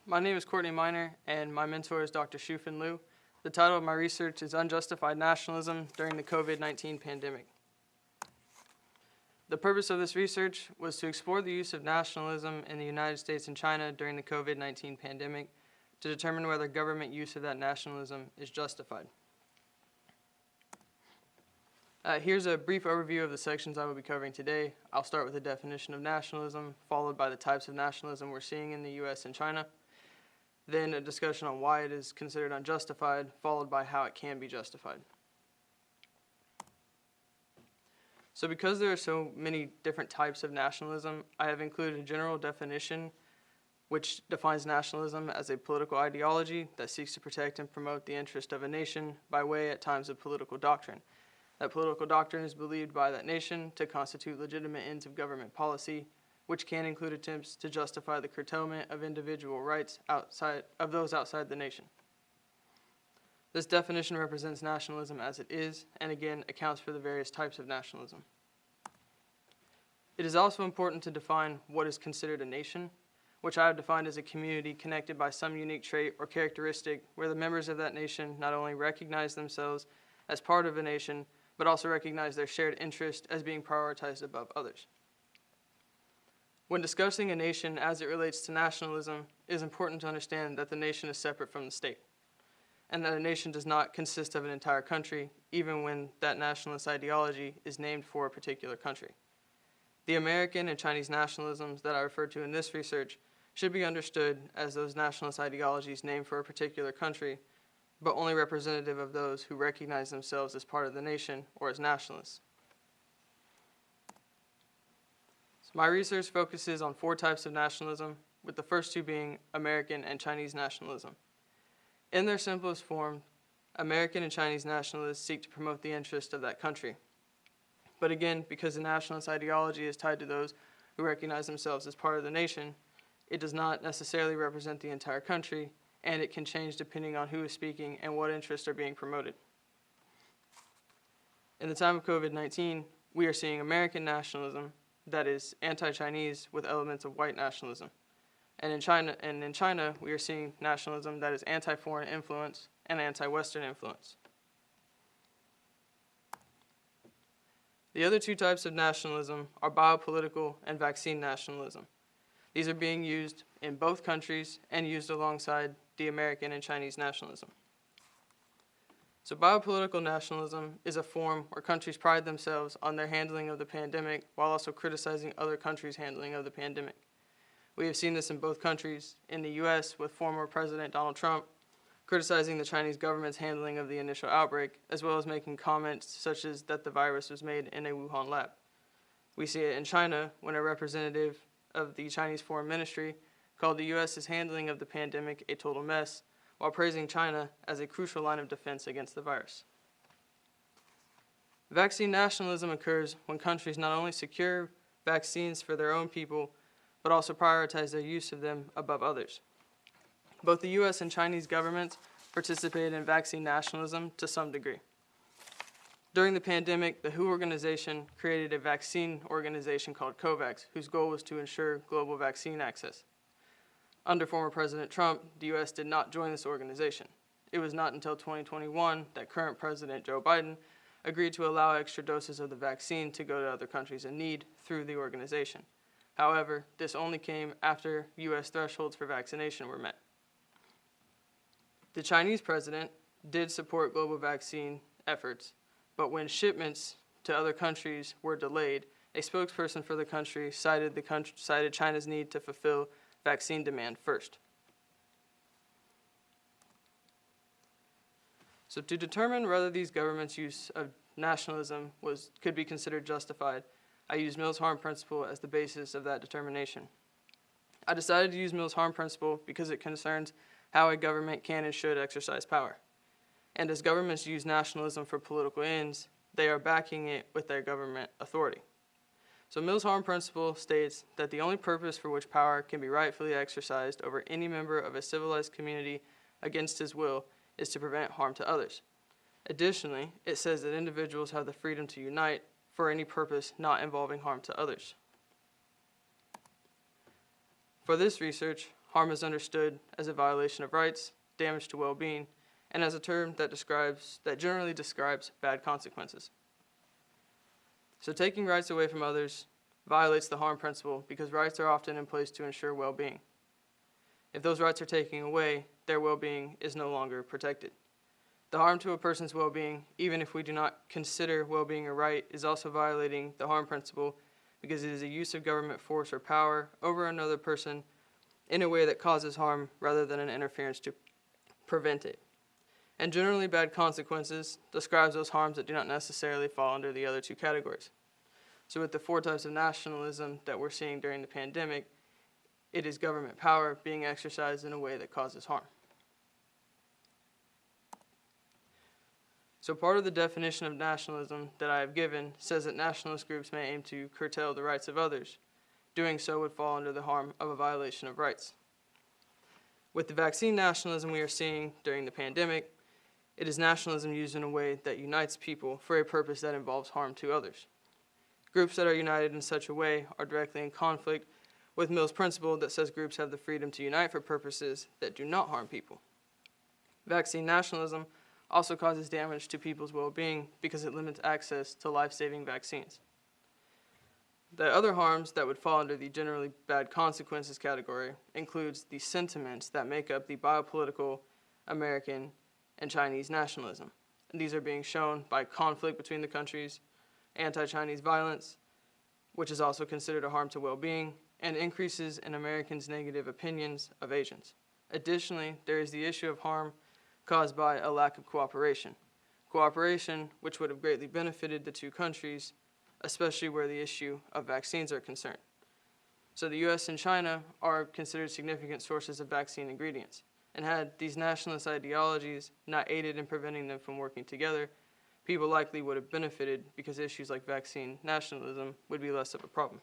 My name is Courtney Minor, and my mentor is Dr. Shufin Liu. The title of my research is Unjustified Nationalism During the COVID-19 Pandemic. The purpose of this research was to explore the use of nationalism in the United States and China during the COVID-19 pandemic to determine whether government use of that nationalism is justified. Here's a brief overview of the sections I will be covering today. I'll start with a definition of nationalism, followed by the types of nationalism we're seeing in the US and China. Then a discussion on why it is considered unjustified, followed by how it can be justified. So because there are so many different types of nationalism, I have included a general definition which defines nationalism as a political ideology that seeks to protect and promote the interest of a nation by way at times of political doctrine. That political doctrine is believed by that nation to constitute legitimate ends of government policy, which can include attempts to justify the curtailment of individual rights outside the nation. This definition represents nationalism as it is, and again accounts for the various types of nationalism. It is also important to define what is considered a nation, which I have defined as a community connected by some unique trait or characteristic where the members of that nation not only recognize themselves as part of a nation, but also recognize their shared interest as being prioritized above others. When discussing a nation as it relates to nationalism, it is important to understand that the nation is separate from the state, and that a nation does not consist of an entire country, even when that nationalist ideology is named for a particular country. The American and Chinese nationalisms that I refer to in this research should be understood as those nationalist ideologies named for a particular country, but only representative of those who recognize themselves as part of the nation or as nationalists. So my research focuses on 4 types of nationalism, with the first 2 being American and Chinese nationalism. In their simplest form, American and Chinese nationalists seek to promote the interest of that country. But again, because the nationalist ideology is tied to those who recognize themselves as part of the nation, it does not necessarily represent the entire country, and it can change depending on who is speaking and what interests are being promoted. In the time of COVID-19, we are seeing American nationalism that is anti-Chinese with elements of white nationalism. And in China, we are seeing nationalism that is anti-foreign influence and anti-Western influence. The other 2 types of nationalism are biopolitical and vaccine nationalism. These are being used in both countries and used alongside the American and Chinese nationalism. So biopolitical nationalism is a form where countries pride themselves on their handling of the pandemic while also criticizing other countries' handling of the pandemic. We have seen this in both countries, in the US with former President Donald Trump criticizing the Chinese government's handling of the initial outbreak, as well as making comments such as that the virus was made in a Wuhan lab. We see it in China when a representative of the Chinese Foreign Ministry called the US's handling of the pandemic a total mess, while praising China as a crucial line of defense against the virus. Vaccine nationalism occurs when countries not only secure vaccines for their own people, but also prioritize their use of them above others. Both the US and Chinese governments participated in vaccine nationalism to some degree. During the pandemic, the WHO organization created a vaccine organization called COVAX, whose goal was to ensure global vaccine access. Under former President Trump, the US did not join this organization. It was not until 2021 that current President Joe Biden agreed to allow extra doses of the vaccine to go to other countries in need through the organization. However, this only came after US thresholds for vaccination were met. The Chinese president did support global vaccine efforts, but when shipments to other countries were delayed, a spokesperson for the country cited China's need to fulfill vaccine demand first. So to determine whether these governments' use of nationalism could be considered justified, I used Mills-Harm principle as the basis of that determination. I decided to use Mills-Harm principle because it concerns how a government can and should exercise power. And as governments use nationalism for political ends, they are backing it with their government authority. So Mills-Harm principle states that the only purpose for which power can be rightfully exercised over any member of a civilized community against his will is to prevent harm to others. Additionally, it says that individuals have the freedom to unite for any purpose not involving harm to others. For this research, harm is understood as a violation of rights, damage to well-being, and as a term that generally describes bad consequences. So taking rights away from others violates the harm principle because rights are often in place to ensure well-being. If those rights are taken away, their well-being is no longer protected. The harm to a person's well-being, even if we do not consider well-being a right, is also violating the harm principle because it is a use of government force or power over another person in a way that causes harm rather than an interference to prevent it. And generally bad consequences describes those harms that do not necessarily fall under the other two categories. So with the 4 types of nationalism that we're seeing during the pandemic, it is government power being exercised in a way that causes harm. So part of the definition of nationalism that I have given says that nationalist groups may aim to curtail the rights of others. Doing so would fall under the harm of a violation of rights. With the vaccine nationalism we are seeing during the pandemic, it is nationalism used in a way that unites people for a purpose that involves harm to others. Groups that are united in such a way are directly in conflict with Mill's principle that says groups have the freedom to unite for purposes that do not harm people. Vaccine nationalism also causes damage to people's well-being because it limits access to life-saving vaccines. The other harms that would fall under the generally bad consequences category includes the sentiments that make up the biopolitical American and Chinese nationalism. And these are being shown by conflict between the countries, anti-Chinese violence, which is also considered a harm to well-being, and increases in Americans' negative opinions of Asians. Additionally, there is the issue of harm caused by a lack of cooperation. Cooperation, which would have greatly benefited the two countries, especially where the issue of vaccines are concerned. So the US and China are considered significant sources of vaccine ingredients, and had these nationalist ideologies not aided in preventing them from working together, people likely would have benefited because issues like vaccine nationalism would be less of a problem.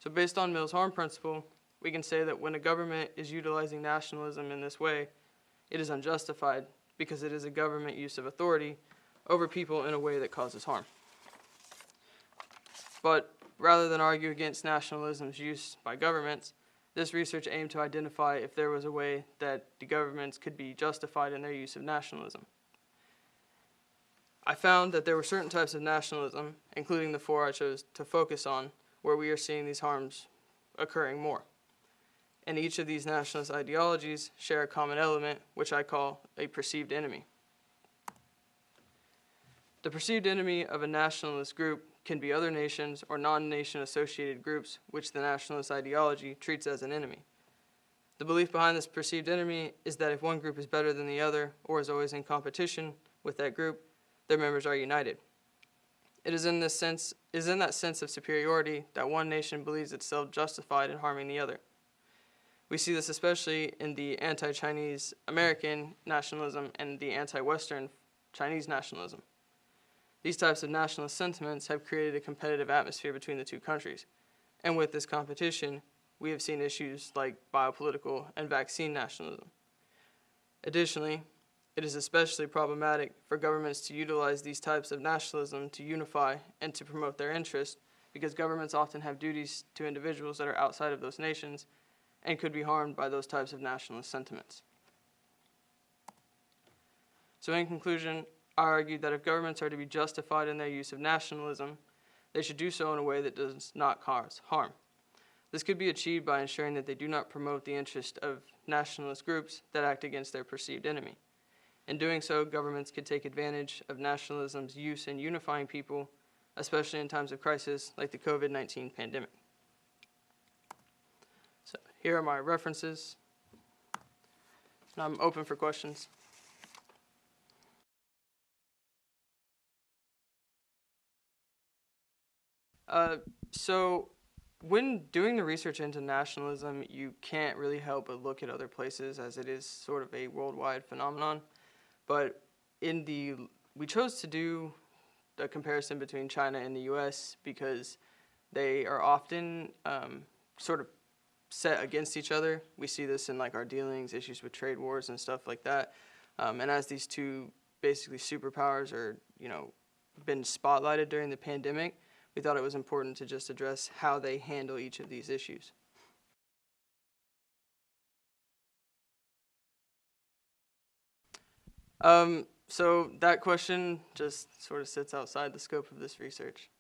So based on Mill's harm principle, we can say that when a government is utilizing nationalism in this way, it is unjustified because it is a government use of authority over people in a way that causes harm. But rather than argue against nationalism's use by governments, this research aimed to identify if there was a way that the governments could be justified in their use of nationalism. I found that there were certain types of nationalism, including the 4 I chose to focus on, where we are seeing these harms occurring more. And each of these nationalist ideologies share a common element, which I call a perceived enemy. The perceived enemy of a nationalist group can be other nations or non-nation associated groups which the nationalist ideology treats as an enemy. The belief behind this perceived enemy is that if one group is better than the other or is always in competition with that group, their members are united. It is in that sense of superiority that one nation believes itself justified in harming the other. We see this especially in the anti-Chinese American nationalism and the anti-Western Chinese nationalism. These types of nationalist sentiments have created a competitive atmosphere between the two countries. And with this competition, we have seen issues like biopolitical and vaccine nationalism. Additionally, it is especially problematic for governments to utilize these types of nationalism to unify and to promote their interests because governments often have duties to individuals that are outside of those nations and could be harmed by those types of nationalist sentiments. So in conclusion, I argued that if governments are to be justified in their use of nationalism, they should do so in a way that does not cause harm. This could be achieved by ensuring that they do not promote the interest of nationalist groups that act against their perceived enemy. In doing so, governments could take advantage of nationalism's use in unifying people, especially in times of crisis like the COVID-19 pandemic. So here are my references, and I'm open for questions. So when doing the research into nationalism, you can't really help but look at other places as it is sort of a worldwide phenomenon. But we chose to do a comparison between China and the US because they are often sort of set against each other. We see this in like our dealings, issues with trade wars and stuff like that. And as these two basically superpowers are, been spotlighted during the pandemic, we thought it was important to just address how they handle each of these issues. So that question just sort of sits outside the scope of this research.